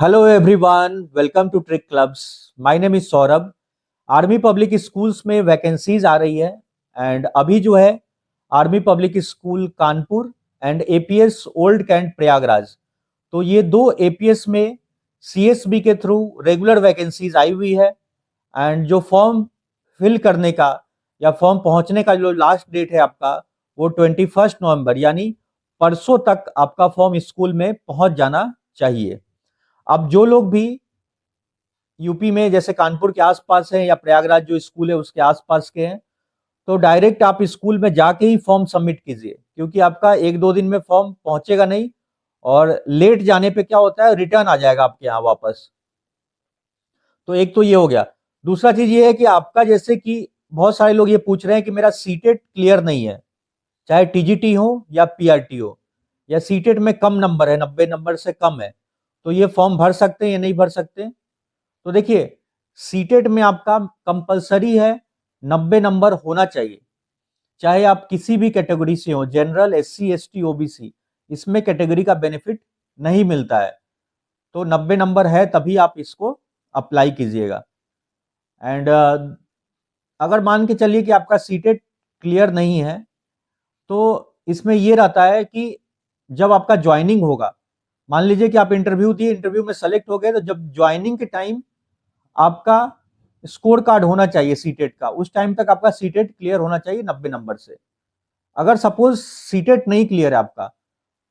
Hello everyone, welcome to trick clubs. My name is Saurabh. Army public schools में vacancies आ रही है and अभी जो है army public school Kanpur and APS old cantt Prayagraj, तो ये दो एपीएस में सीएसबी के थ्रू रेगुलर वैकेंसीज आई हुई है। एंड जो फॉर्म फिल करने का या फॉर्म पहुंचने का जो लास्ट डेट है आपका, वो 21 नवंबर यानी परसों तक आपका फॉर्म स्कूल में पहुंच जाना चाहिए। अब जो लोग भी यूपी में जैसे कानपुर के आसपास हैं या प्रयागराज जो स्कूल है उसके आसपास के हैं, तो डायरेक्ट आप स्कूल में जाके ही फॉर्म सबमिट कीजिए, क्योंकि आपका एक दो दिन में फॉर्म पहुंचेगा नहीं और लेट जाने पे क्या होता है, रिटर्न आ जाएगा आपके यहाँ वापस। तो एक तो ये हो गया। दूसरा चीज ये है कि आपका जैसे कि बहुत सारे लोग ये पूछ रहे हैं कि मेरा सीटेट क्लियर नहीं है, चाहे टीजीटी हो या पीआरटी हो, या सीटेट में कम नंबर है, 90 नंबर से कम है, तो ये फॉर्म भर सकते हैं या नहीं भर सकते। तो देखिए, सीटेट में आपका कंपलसरी है 90 नंबर होना चाहिए, चाहे आप किसी भी कैटेगरी से हो, जनरल, एससी एसटी ओबीसी, इसमें कैटेगरी का बेनिफिट नहीं मिलता है। तो 90 नंबर है तभी आप इसको अप्लाई कीजिएगा। एंड अगर मान के चलिए कि आपका सीटेट क्लियर नहीं है, तो इसमें यह रहता है कि जब आपका ज्वाइनिंग होगा, मान लीजिए कि आप इंटरव्यू दिए, इंटरव्यू में सेलेक्ट हो गए, तो जब ज्वाइनिंग के टाइम आपका स्कोर कार्ड होना चाहिए सीटेट का, उस टाइम तक आपका सीटेट क्लियर होना चाहिए 90 नंबर से। अगर सपोज सीटेट नहीं क्लियर है आपका,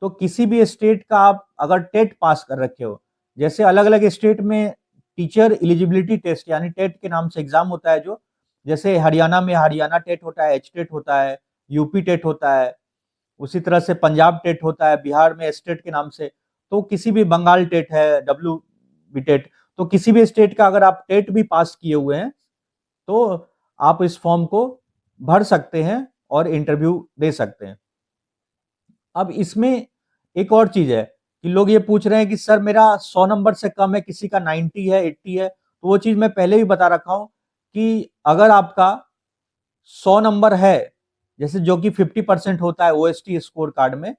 तो किसी भी स्टेट का आप अगर टेट पास कर रखे हो, जैसे अलग अलग स्टेट में टीचर एलिजिबिलिटी टेस्ट यानी टेट के नाम से एग्जाम होता है, जो जैसे हरियाणा में हरियाणा टेट होता है, एच टेट होता है, यूपी टेट होता है, उसी तरह से पंजाब टेट होता है, बिहार में स्टेट के नाम से, तो किसी भी बंगाल टेट है, डब्ल्यू बी टेट, तो किसी भी स्टेट का अगर आप टेट भी पास किए हुए हैं, तो आप इस फॉर्म को भर सकते हैं और इंटरव्यू दे सकते हैं। अब इसमें एक और चीज है कि लोग ये पूछ रहे हैं कि सर मेरा 100 नंबर से कम है, किसी का 90 है, 80 है, तो वो चीज मैं पहले भी बता रखा हूं कि अगर आपका 100 नंबर है, जैसे जो कि 50% होता है ओएसटी स्कोर कार्ड में,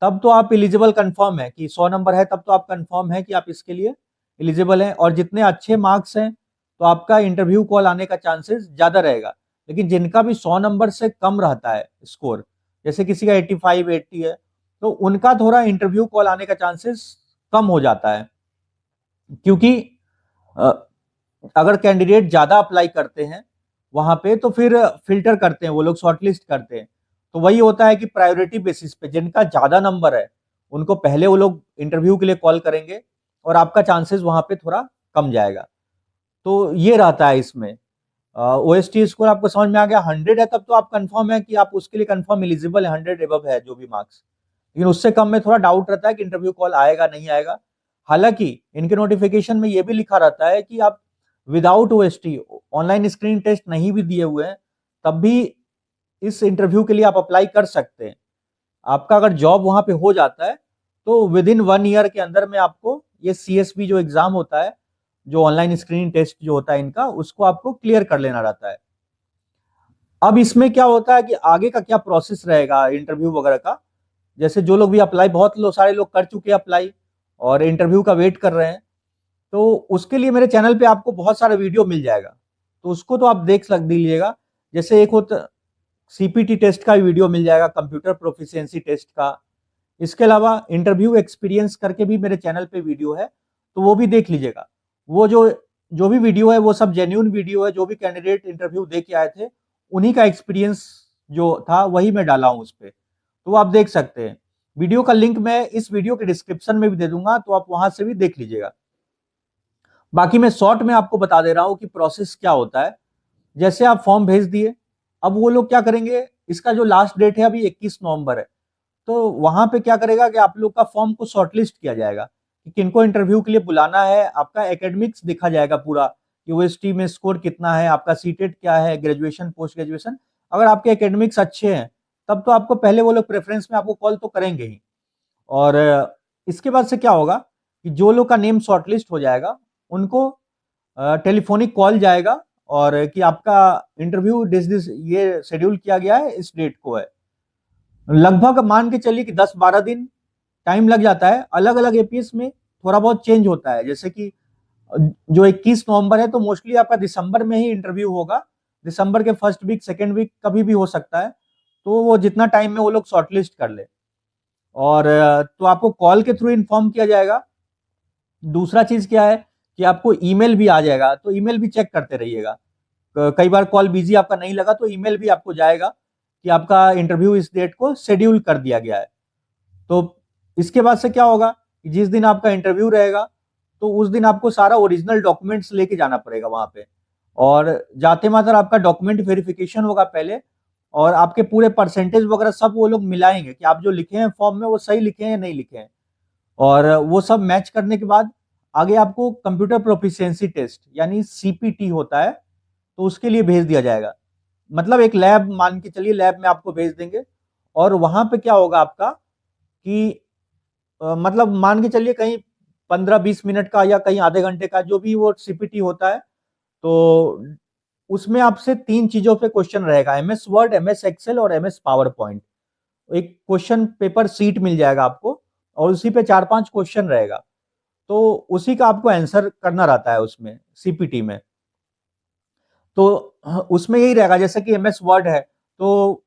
तब तो आप एलिजिबल कंफर्म है कि 100 नंबर है, तब तो आप कंफर्म है कि आप इसके लिए एलिजिबल हैं, और जितने अच्छे मार्क्स हैं तो आपका इंटरव्यू कॉल आने का चांसेस ज्यादा रहेगा। लेकिन जिनका भी 100 नंबर से कम रहता है स्कोर, जैसे किसी का 85 80 है, तो उनका थोड़ा इंटरव्यू कॉल आने का चांसेस कम हो जाता है, क्योंकि अ, अगर कैंडिडेट ज्यादा अप्लाई करते हैं वहां पे, तो फिर फिल्टर करते हैं वो लोग, शॉर्टलिस्ट करते हैं। तो वही होता है कि प्रायोरिटी बेसिस पे जिनका ज्यादा नंबर है उनको पहले वो लोग इंटरव्यू के लिए कॉल करेंगे, और आपका चांसेस वहां पे थोड़ा कम जाएगा। तो ये रहता है इसमें। ओएसटी स्कोर आपको समझ में आ गया, 100 है तब तो आप कंफर्म है कि आप उसके लिए कंफर्म एलिजिबल है, 100 एबव है जो भी मार्क्स। लेकिन उससे कम में थोड़ा डाउट रहता है कि इंटरव्यू कॉल आएगा नहीं आएगा। हालांकि इनके नोटिफिकेशन में ये भी लिखा रहता है कि आप without OST, online screen test नहीं भी दिए हुए हैं, तब भी इस इंटरव्यू के लिए आप अप्लाई कर सकते हैं। आपका अगर जॉब वहां पे हो जाता है, तो विद इन 1 ईयर के अंदर में आपको ये सीएसबी जो एग्जाम होता है, जो ऑनलाइन स्क्रीनिंग टेस्ट जो होता है इनका, उसको आपको क्लियर कर लेना रहता है। अब इसमें क्या होता है कि आगे का क्या प्रोसेस रहेगा इंटरव्यू वगैरह का, जैसे जो लोग भी अप्लाई, बहुत लोग, सारे लोग कर चुके हैं अप्लाई और इंटरव्यू का वेट कर रहे हैं, तो उसके लिए मेरे चैनल पे आपको बहुत सारा वीडियो मिल जाएगा, तो उसको तो आप देख लीजिएगा। जैसे एक होता सीपीटी टेस्ट का वीडियो मिल जाएगा, कंप्यूटर प्रोफिशिएंसी टेस्ट का। इसके अलावा इंटरव्यू एक्सपीरियंस करके भी मेरे चैनल पे वीडियो है, तो वो भी देख लीजिएगा। वो जो जो भी वीडियो है वो सब जेन्युइन वीडियो है, जो भी कैंडिडेट इंटरव्यू दे के आए थे उन्हीं का एक्सपीरियंस जो था वही मैं डाला हूं उस पर, तो आप देख सकते हैं। वीडियो का लिंक मैं इस वीडियो के डिस्क्रिप्शन में भी दे दूंगा, तो आप वहां से भी देख लीजिएगा। बाकी मैं शॉर्ट में आपको बता दे रहा हूं कि प्रोसेस क्या होता है। जैसे आप फॉर्म भेज दिए, अब वो लोग क्या करेंगे, इसका जो लास्ट डेट है अभी 21 नवंबर है, तो वहां पे क्या करेगा कि आप लोग का फॉर्म को शॉर्टलिस्ट किया जाएगा कि किनको इंटरव्यू के लिए बुलाना है। आपका एकेडमिक्स देखा जाएगा पूरा, कि यूएसटी में स्कोर कितना है, आपका सीटेट क्या है, ग्रेजुएशन, पोस्ट ग्रेजुएशन। अगर आपके एकेडमिक्स अच्छे हैं, तब तो आपको पहले वो लोग प्रेफरेंस में आपको कॉल तो करेंगे ही। और इसके बाद से क्या होगा कि जो लोग का नेम शॉर्टलिस्ट हो जाएगा उनको टेलीफोनिक कॉल जाएगा, और कि आपका इंटरव्यू दिस ये शेड्यूल किया गया है, इस डेट को है। लगभग मान के चलिए कि 10-12 दिन टाइम लग जाता है। अलग अलग एपीएस में थोड़ा बहुत चेंज होता है, जैसे कि जो 21 नवंबर है तो मोस्टली आपका दिसंबर में ही इंटरव्यू होगा, दिसंबर के फर्स्ट वीक सेकेंड वीक कभी भी हो सकता है, तो वो जितना टाइम में वो लोग शॉर्टलिस्ट कर ले। और तो आपको कॉल के थ्रू इन्फॉर्म किया जाएगा। दूसरा चीज क्या है कि आपको ईमेल भी आ जाएगा, तो ईमेल भी चेक करते रहिएगा। कई बार कॉल बिजी आपका नहीं लगा तो ईमेल भी आपको जाएगा कि आपका इंटरव्यू इस डेट को शेड्यूल कर दिया गया है। तो इसके बाद से क्या होगा कि जिस दिन आपका इंटरव्यू रहेगा तो उस दिन आपको सारा ओरिजिनल डॉक्यूमेंट्स लेके जाना पड़ेगा वहां पे, और जाते मात्र आपका डॉक्यूमेंट वेरिफिकेशन होगा पहले, और आपके पूरे परसेंटेज वगैरह सब वो लोग मिलाएंगे कि आप जो लिखे हैं फॉर्म में वो सही लिखे हैं या नहीं लिखे हैं, और वो सब मैच करने के बाद आगे आपको कंप्यूटर प्रोफिशिएंसी टेस्ट यानी सीपीटी होता है, तो उसके लिए भेज दिया जाएगा। मतलब एक लैब मान के चलिए, लैब में आपको भेज देंगे, और वहां पे क्या होगा आपका कि मतलब मान के चलिए कहीं 15-20 मिनट का या कहीं आधे घंटे का जो भी वो सीपीटी होता है, तो उसमें आपसे 3 चीजों पे क्वेश्चन रहेगा, एमएस वर्ड, एमएस एक्सेल और एमएस पावर पॉइंट। एक क्वेश्चन पेपर सीट मिल जाएगा आपको, और उसी पे 4-5 क्वेश्चन रहेगा, तो उसी का आपको आंसर करना रहता है उसमें सीपीटी में। तो उसमें यही रहेगा, जैसे कि एमएस वर्ड है तो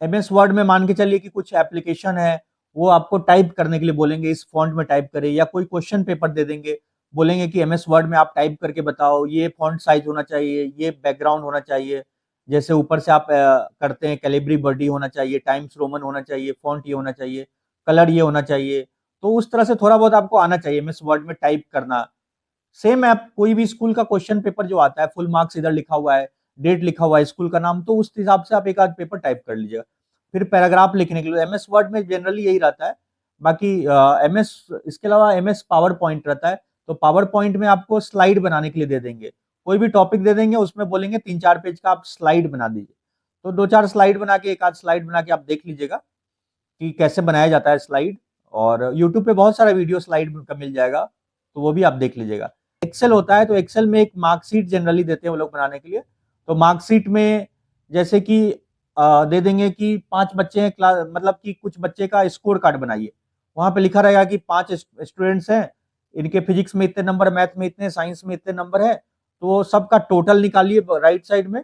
एमएस वर्ड में मान के चलिए कि कुछ एप्लीकेशन है, वो आपको टाइप करने के लिए बोलेंगे इस फॉन्ट में टाइप करें, या कोई क्वेश्चन पेपर दे देंगे, बोलेंगे कि एमएस वर्ड में आप टाइप करके बताओ, ये फॉन्ट साइज होना चाहिए, ये बैकग्राउंड होना चाहिए, जैसे ऊपर से आप करते हैं कैलिब्री बॉडी होना चाहिए, टाइम्स रोमन होना चाहिए, फॉन्ट ये होना चाहिए, कलर ये होना चाहिए। तो उस तरह से थोड़ा बहुत आपको आना चाहिए एमएस वर्ड में टाइप करना। सेम ऐप कोई भी स्कूल का क्वेश्चन पेपर जो आता है, फुल मार्क्स इधर लिखा हुआ है, डेट लिखा हुआ है, स्कूल का नाम, तो उस हिसाब से आप एक आध पेपर टाइप कर लीजिएगा। फिर पैराग्राफ लिखने के लिए एमएस वर्ड में जनरली यही रहता है। बाकी एमएस, इसके अलावा एमएस पावर पॉइंट रहता है, तो पावर पॉइंट में आपको स्लाइड बनाने के लिए दे देंगे, कोई भी टॉपिक दे देंगे, उसमें बोलेंगे 3-4 पेज का आप स्लाइड बना दीजिए, तो 2-4 स्लाइड बना के, एक आध स्लाइड बना के आप देख लीजिएगा कि कैसे बनाया जाता है स्लाइड। और यूट्यूब पे बहुत सारा वीडियो स्लाइड का मिल जाएगा, तो वो भी आप देख लीजिएगा। एक्सेल होता है तो एक्सेल में एक मार्कशीट जनरली देते हैं वो लोग बनाने के लिए, तो मार्कशीट में जैसे कि दे देंगे कि 5 बच्चे हैं क्लास, मतलब कि कुछ बच्चे का स्कोर कार्ड बनाइए, वहां पे लिखा रहेगा कि 5 स्टूडेंट्स हैं, इनके फिजिक्स में इतने नंबर, मैथ में इतने, साइंस में इतने नंबर है, तो सबका टोटल निकालिए राइट साइड में,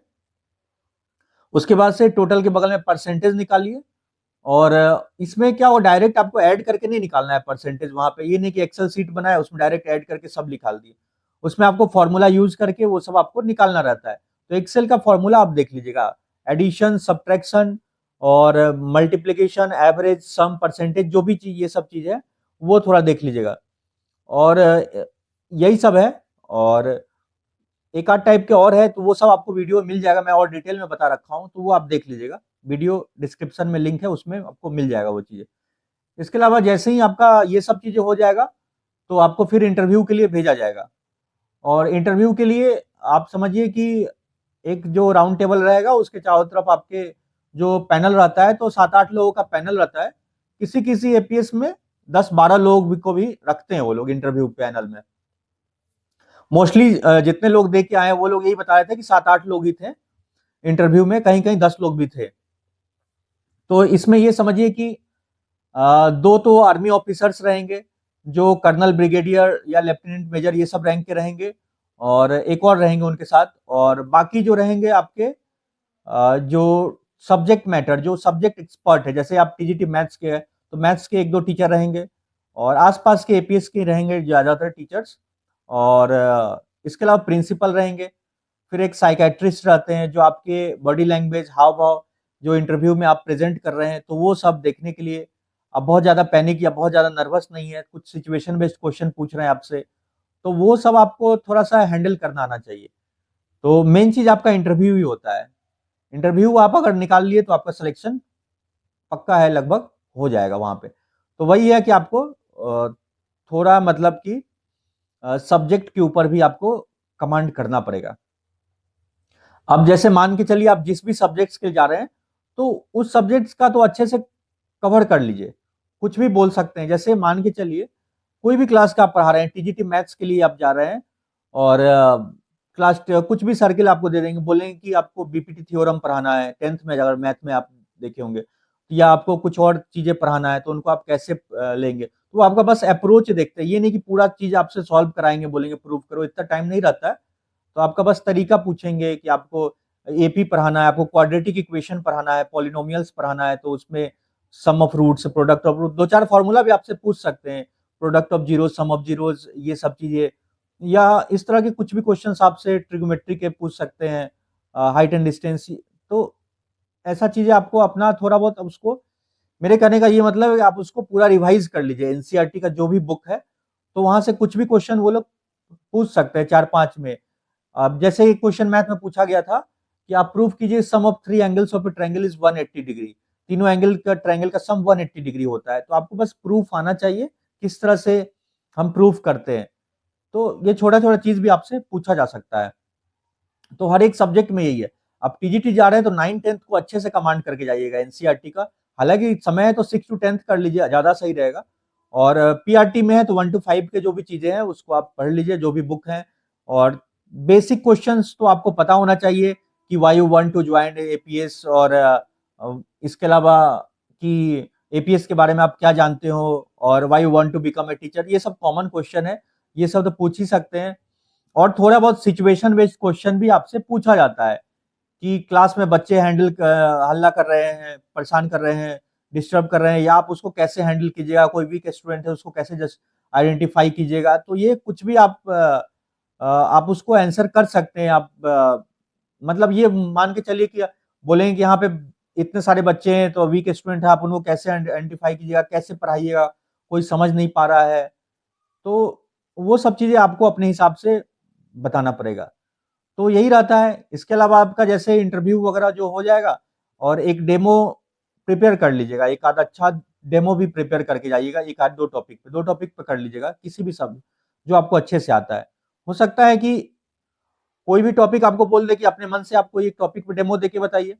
उसके बाद से टोटल के बगल में परसेंटेज निकालिए। और इसमें क्या, वो डायरेक्ट आपको ऐड करके नहीं निकालना है परसेंटेज, वहां पे ये नहीं कि एक्सेल सीट बनाया उसमें डायरेक्ट ऐड करके सब निकाल दिए, उसमें आपको फॉर्मूला यूज करके वो सब आपको निकालना रहता है। तो एक्सेल का फॉर्मूला आप देख लीजिएगा, एडिशन, सब्ट्रैक्शन और मल्टीप्लीकेशन, एवरेज, सम, परसेंटेज, जो भी चीज, ये सब चीज है वो थोड़ा देख लीजिएगा। और यही सब है, और एक आध टाइप के और है, तो वो सब आपको वीडियो मिल जाएगा, मैं और डिटेल में बता रखा हूँ, तो वो आप देख लीजिएगा, वीडियो डिस्क्रिप्शन में लिंक है, उसमें आपको मिल जाएगा वो चीजें। इसके अलावा जैसे ही आपका ये सब चीजें हो जाएगा तो आपको फिर इंटरव्यू के लिए भेजा जाएगा। और इंटरव्यू के लिए आप समझिए कि एक जो राउंड टेबल रहेगा उसके चारों तरफ आपके जो पैनल रहता है, तो 7-8 लोगों का पैनल रहता है, किसी किसी एपीएस में 10-12 लोग को भी रखते हैं वो लोग इंटरव्यू पैनल में। मोस्टली जितने लोग देख के आए हैं वो लोग यही बता रहे थे कि 7-8 लोग ही थे इंटरव्यू में, कहीं कहीं 10 लोग भी थे। तो इसमें ये समझिए कि 2 तो आर्मी ऑफिसर्स रहेंगे जो कर्नल, ब्रिगेडियर या लेफ्टिनेंट मेजर ये सब रैंक के रहेंगे, और एक और रहेंगे उनके साथ, और बाकी जो रहेंगे आपके जो सब्जेक्ट मैटर, जो सब्जेक्ट एक्सपर्ट है, जैसे आप टीजीटी मैथ्स के हैं तो मैथ्स के 1-2 टीचर रहेंगे, और आसपास के एपीएस के रहेंगे ज्यादातर टीचर्स, और इसके अलावा प्रिंसिपल रहेंगे। फिर एक साइकेट्रिस्ट रहते हैं जो आपके बॉडी लैंग्वेज, हाव भाव, जो इंटरव्यू में आप प्रेजेंट कर रहे हैं, तो वो सब देखने के लिए आप बहुत ज्यादा पैनिक या बहुत ज्यादा नर्वस नहीं है, कुछ सिचुएशन बेस्ड क्वेश्चन पूछ रहे हैं आपसे, तो वो सब आपको थोड़ा सा हैंडल करना आना चाहिए। तो मेन चीज आपका इंटरव्यू ही होता है। इंटरव्यू आप अगर निकाल लिए तो आपका सिलेक्शन पक्का है, लगभग हो जाएगा वहां पे। तो वही है कि आपको थोड़ा मतलब कि सब्जेक्ट के ऊपर भी आपको कमांड करना पड़ेगा। अब जैसे मान के चलिए आप जिस भी सब्जेक्ट्स के लिए जा रहे हैं, तो उस सब्जेक्ट्स का तो अच्छे से कवर कर लीजिए, कुछ भी बोल सकते हैं। जैसे मान के चलिए कोई भी क्लास का आप पढ़ा रहे हैं, टीजीटी मैथ्स के लिए आप जा रहे हैं, और क्लास कुछ भी सर्किल आपको दे देंगे, बोलेंगे कि आपको बीपीटी थ्योरम पढ़ाना है, 10th में अगर मैथ में आप देखे होंगे, या आपको कुछ और चीजें पढ़ाना है तो उनको आप कैसे लेंगे, तो आपका बस अप्रोच देखते हैं, ये नहीं कि पूरा चीज आपसे सॉल्व कराएंगे, बोलेंगे प्रूव करो, इतना टाइम नहीं रहता है। तो आपका बस तरीका पूछेंगे कि आपको एपी पढ़ाना है, आपको क्वाड्रेटिक इक्वेशन पढ़ाना है, पॉलिनोमियल्स पढ़ाना है, तो उसमें sum of roots, product of root, दो चार फॉर्मूला भी आपसे पूछ सकते हैं, product of zero, sum of zeros, ये सब चीजें, या इस तरह के कुछ भी क्वेश्चंस आपसे ट्रिग्नोमेट्री के पूछ सकते हैं, हाइट एंड डिस्टेंस। तो ऐसा चीजें आपको अपना थोड़ा बहुत उसको, मेरे कहने का ये मतलब है कि आप उसको पूरा रिवाइज कर लीजिए, एनसीईआरटी का जो भी बुक है, तो वहां से कुछ भी क्वेश्चन वो लोग पूछ सकते हैं 4-5 में। अब जैसे एक क्वेश्चन मैथ में पूछा गया था कि आप प्रूफ कीजिए sum of three angles of a triangle is 180 degree, तीनों एंगल का ट्रायंगल का सम 180 डिग्री होता है, तो आपको बस प्रूफ आना चाहिए किस तरह से हम प्रूफ करते हैं। तो ये छोटा छोटा चीज भी आपसे पूछा जा सकता है। तो हर एक सब्जेक्ट में यही है। आप टीजीटी जा रहे हैं तो 9-10 को अच्छे से कमांड करके जाइएगा एनसीईआरटी का। हालांकि समय है तो 6 to 10 कर लीजिए, ज्यादा सही रहेगा। और पीआरटी में है तो 1 to 5 के जो भी चीजें हैं उसको आप पढ़ लीजिए, जो भी बुक है। और बेसिक क्वेश्चंस तो आपको पता होना चाहिए कि why you want to join APS, और इसके अलावा कि एपीएस के बारे में आप क्या जानते हो, और why you want to become a teacher, ये सब कॉमन क्वेश्चन है, ये सब तो पूछ ही सकते हैं। और थोड़ा बहुत सिचुएशन बेस्ड क्वेश्चन भी आपसे पूछा जाता है कि क्लास में बच्चे हल्ला कर रहे हैं, परेशान कर रहे हैं, डिस्टर्ब कर रहे हैं, या आप उसको कैसे हैंडल कीजिएगा, कोई वीक स्टूडेंट है उसको कैसे जस्ट आइडेंटिफाई कीजिएगा। तो ये कुछ भी आप उसको आंसर कर सकते हैं। आप मतलब ये मान के चलिए कि बोलेंगे कि यहाँ पे इतने सारे बच्चे हैं तो वीक स्टूडेंट है, आप उनको कैसे आइडेंटिफाई कीजिएगा, कैसे पढ़ाइएगा, कोई समझ नहीं पा रहा है, तो वो सब चीजें आपको अपने हिसाब से बताना पड़ेगा। तो यही रहता है। इसके अलावा आपका जैसे इंटरव्यू वगैरह जो हो जाएगा, और एक डेमो प्रिपेयर कर लीजिएगा, एक आध अच्छा डेमो भी प्रिपेयर करके जाइएगा, एक आध दो टॉपिक पे कर लीजिएगा, किसी भी सब जो आपको अच्छे से आता है। हो सकता है कि कोई भी टॉपिक आपको बोल दे कि अपने मन से आपको एक टॉपिक पे डेमो देके बताइए,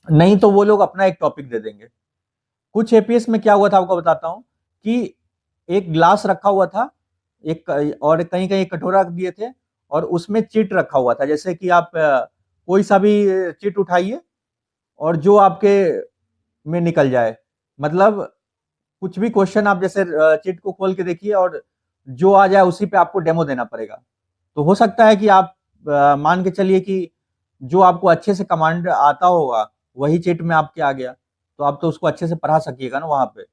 नहीं तो वो लोग अपना एक टॉपिक दे देंगे। कुछ एपीएस में क्या हुआ था आपको बताता हूँ कि एक ग्लास रखा हुआ था, एक और कहीं कहीं कटोरा दिए थे, और उसमें चिट रखा हुआ था, जैसे कि आप कोई सा भी चिट उठाइए और जो आपके में निकल जाए, मतलब कुछ भी क्वेश्चन आप जैसे चिट को खोल के देखिए और जो आ जाए उसी पे आपको डेमो देना पड़ेगा। तो हो सकता है कि आप मान के चलिए कि जो आपको अच्छे से कमांड आता होगा वही चिट में आपके आ गया, तो आप तो उसको अच्छे से पढ़ा सकिएगा ना वहां पे।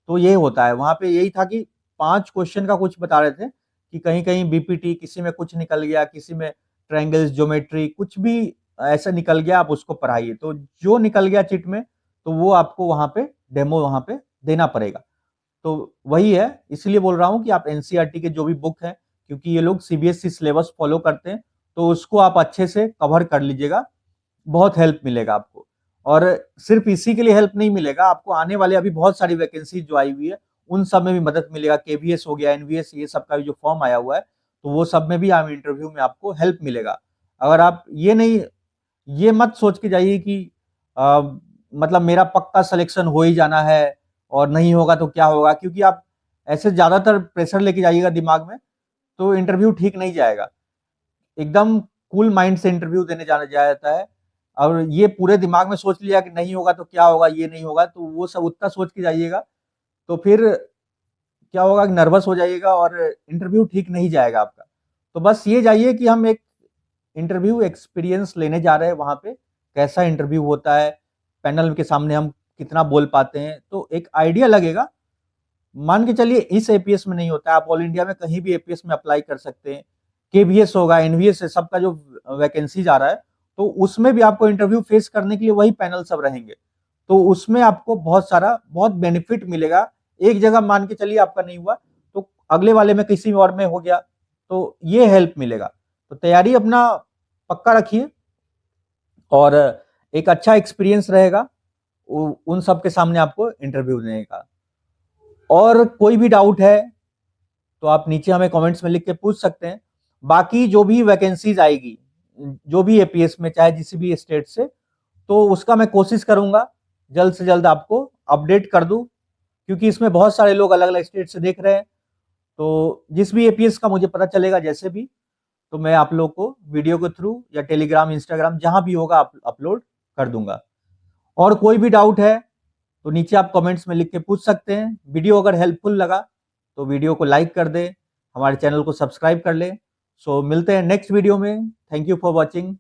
तो ये होता है वहां पे, यही था कि 5 क्वेश्चन का कुछ बता रहे थे कि कहीं कहीं बीपीटी, किसी में कुछ निकल गया, किसी में ट्रायंगल्स, ज्योमेट्री, कुछ भी ऐसा निकल गया, आप उसको पढ़ाइए। तो जो निकल गया चिट में तो वो आपको वहां पे डेमो वहां पे देना पड़ेगा। तो वही है, इसलिए बोल रहा हूँ कि आप एनसीईआरटी के जो भी बुक है, क्योंकि ये लोग सीबीएसई सिलेबस फॉलो करते हैं, तो उसको आप अच्छे से कवर कर लीजिएगा, बहुत हेल्प मिलेगा आपको। और सिर्फ इसी के लिए हेल्प नहीं मिलेगा आपको, आने वाले अभी बहुत सारी वैकेंसी जो आई हुई है उन सब में भी मदद मिलेगा, केवीएस हो गया, एनवीएस, ये सब का भी जो फॉर्म आया हुआ है, तो वो सब में भी आप इंटरव्यू में आपको हेल्प मिलेगा। अगर आप ये नहीं, ये मत सोच के जाइए कि मतलब मेरा पक्का सिलेक्शन हो ही जाना है और नहीं होगा तो क्या होगा, क्योंकि आप ऐसे ज्यादातर प्रेशर लेके जाइएगा दिमाग में तो इंटरव्यू ठीक नहीं जाएगा। एकदम कूल माइंड से इंटरव्यू देने जाना जाता है। और ये पूरे दिमाग में सोच लिया कि नहीं होगा तो क्या होगा, ये नहीं होगा, तो वो सब उतना सोच के जाइएगा तो फिर क्या होगा कि नर्वस हो जाइएगा और इंटरव्यू ठीक नहीं जाएगा आपका। तो बस ये जाइए कि हम एक इंटरव्यू एक्सपीरियंस लेने जा रहे हैं, वहां पे कैसा इंटरव्यू होता है, पैनल के सामने हम कितना बोल पाते हैं, तो एक आइडिया लगेगा। मान के चलिए इस एपीएस में नहीं होता है, आप ऑल इंडिया में कहीं भी एपीएस में अप्लाई कर सकते हैं, केवीएस होगा, एनवीएस है, सबका जो वैकेंसीज आ रहा है, तो उसमें भी आपको इंटरव्यू फेस करने के लिए वही पैनल सब रहेंगे, तो उसमें आपको बहुत सारा बहुत बेनिफिट मिलेगा। एक जगह मान के चलिए आपका नहीं हुआ तो अगले वाले में किसी और में हो गया, तो ये हेल्प मिलेगा। तो तैयारी अपना पक्का रखिए और एक अच्छा एक्सपीरियंस रहेगा उन सब के सामने आपको इंटरव्यू देने का। और कोई भी डाउट है तो आप नीचे हमें कमेंट्स में लिख के पूछ सकते हैं। बाकी जो भी वैकेंसीज आएगी जो भी एपीएस में, चाहे जिस भी स्टेट से, तो उसका मैं कोशिश करूंगा जल्द से जल्द आपको अपडेट कर दूं, क्योंकि इसमें बहुत सारे लोग अलग अलग स्टेट से देख रहे हैं। तो जिस भी एपीएस का मुझे पता चलेगा जैसे भी, तो मैं आप लोग को वीडियो के थ्रू या टेलीग्राम, इंस्टाग्राम, जहां भी होगा अपलोड कर दूंगा। और कोई भी डाउट है तो नीचे आप कमेंट्स में लिख के पूछ सकते हैं। वीडियो अगर हेल्पफुल लगा तो वीडियो को लाइक कर दे, हमारे चैनल को सब्सक्राइब कर ले। सो मिलते हैं नेक्स्ट वीडियो में। Thank you for watching.